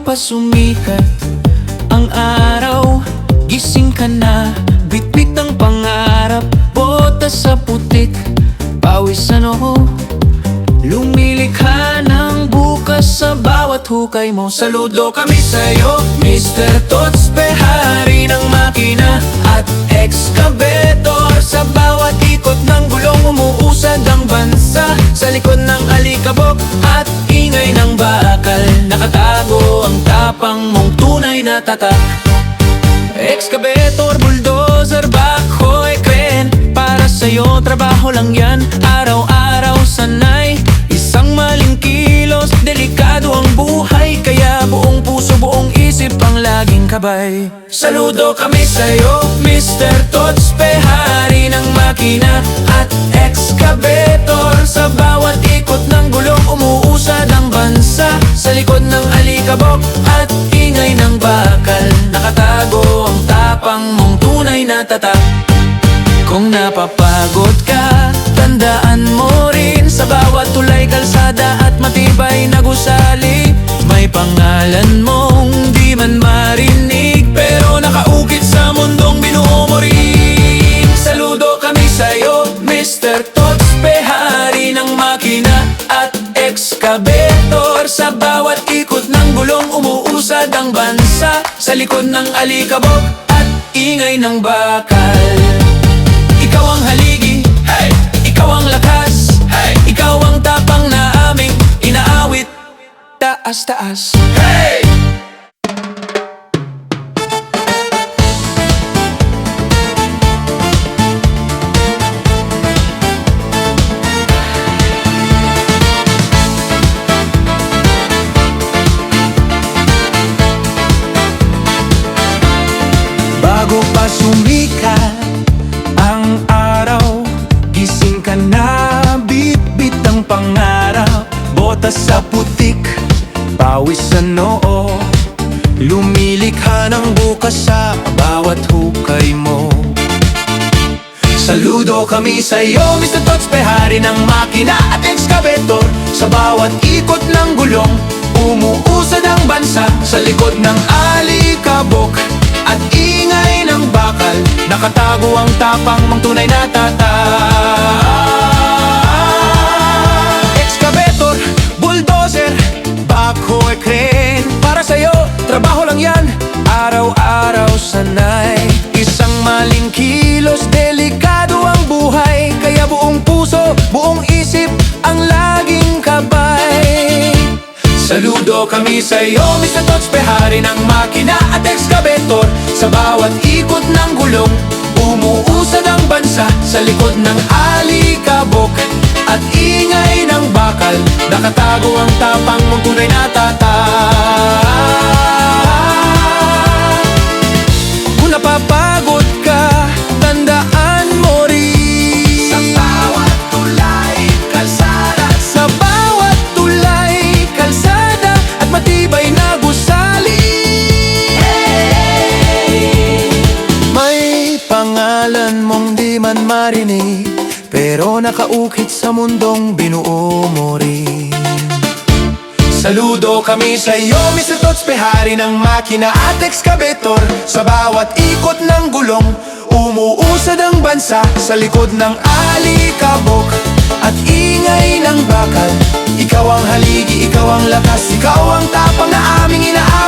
pa sumikat ang araw, gising ka na, bitbit ng pangarap, botas sa putik, pawis sa noo. Lumilikha ng bukas sa bawat hukay mo. Saludo kami sa'yo, Mr. Tots, hari ng makina at excavator. Sa bawat ikot ng gulong, umuusad ang bansa. Sa likod ng alikabok at ingay ng bakal, nakatago ang tapang mong tunay na tatak. Excavator, bulldozer, backhoe, crane, para sa'yo trabaho lang yan, araw-araw sanay. Isang maling kilos, delikado ang buhay, kaya buong puso, buong isip ang laging kabay. Saludo kami sa'yo, Mr. Tots, hari ng makina at excavator. Sa bawat ikot ng gulong, umuusad ang bansa. Sa likod ng alikabok at ingay ng bakal, nakatago ang tapang mong tunay na tatak. Kung napapagod ka, tandaan mo rin, sa bawat tulay, kalsada at matibay na gusali, may pangalan mong di man marinig, pero nakaukit sa mundong binuo mo rin. Saludo kami sa'yo, Mr. Tots, hari ng makina at excavator. Sa bawat ikot ng gulong, umuusad ang bansa. Sa likod ng alikabok at ingay ng bakal, ikaw ang haligi, hey! Ikaw ang lakas, hey! Ikaw ang tapang na aming inaawit, taas-taas, hey! Bago pa sumikat ang araw, gising ka na, bitbit ang pangarap, botas sa putik, pawis sa noo. Lumilikha ng bukas sa bawat hukay mo. Saludo kami sa'yo, Mr. Tots, hari ng makina at excavator. Sa bawat ikot ng gulong, umuusad ang bansa. Sa likod ng alikabok at ingay ng bakal, nakatago ang tapang mong tunay na tatak. Excavator, bulldozer, backhoe, crane, para sa'yo trabaho lang yan, araw-araw sanay. Isang maling kilos, delikado ang buhay, kaya buong puso, buong isip ang laging kabay. Saludo kami sa'yo, Mr. Tots, hari ng makina at excavator. Sa bawat ikot ng gulong, umuusad ang bansa. Sa likod ng alikabok at ingay ng bakal, nakatago ang tapang mong tunay na tatak. Kung napapagod ka, tandaan mo rin, sa bawat tulay, kalsada, sa bawat tulay, kalsada at matibay na gusali, hey! May pangalan mong di man marinig, pero nakaukit sa mundong binuo mo rin. Saludo kami sa'yo, Mr. Tots, hari ng makina at excavator. Sa bawat ikot ng gulong, umuusad ang bansa. Sa likod ng alikabok at ingay ng bakal, ikaw ang haligi, ikaw ang lakas, ikaw ang tapang na aming inaawit.